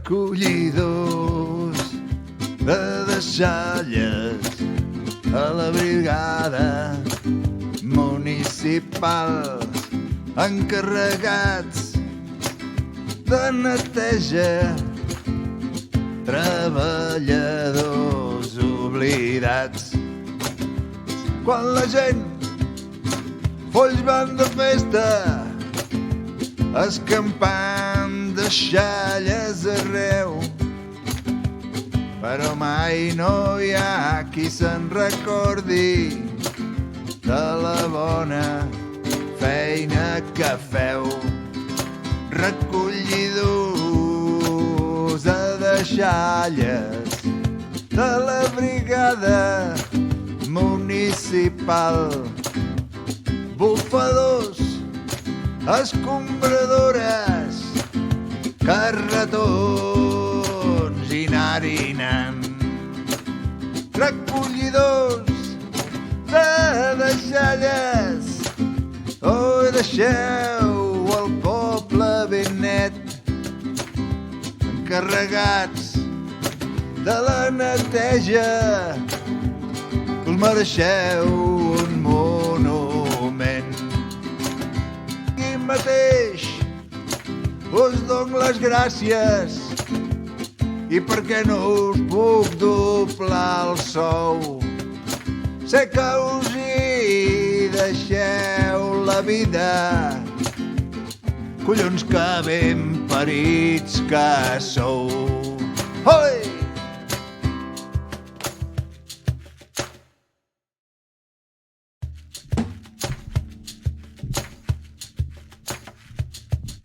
recollidors de deixalles a la brigada municipal, encarregats de neteja, treballadors oblidats. Quan la gent folls van de festa, escampant deixalles arreu, però mai no hi ha qui se'n recordi de la bona feina que feu. Recollidors de deixalles de la brigada municipal, bufadors, escombradores, carretons i anar-hi-anant. Recollidors de deixalles, oi, deixeu el poble ben net, encarregats de la neteja, us mereixeu un monument. Aquí mateix us dono les gràcies, i per què no us puc doblar el sou? Sé que us hi deixeu la vida, collons que ben parits que sou. Oi!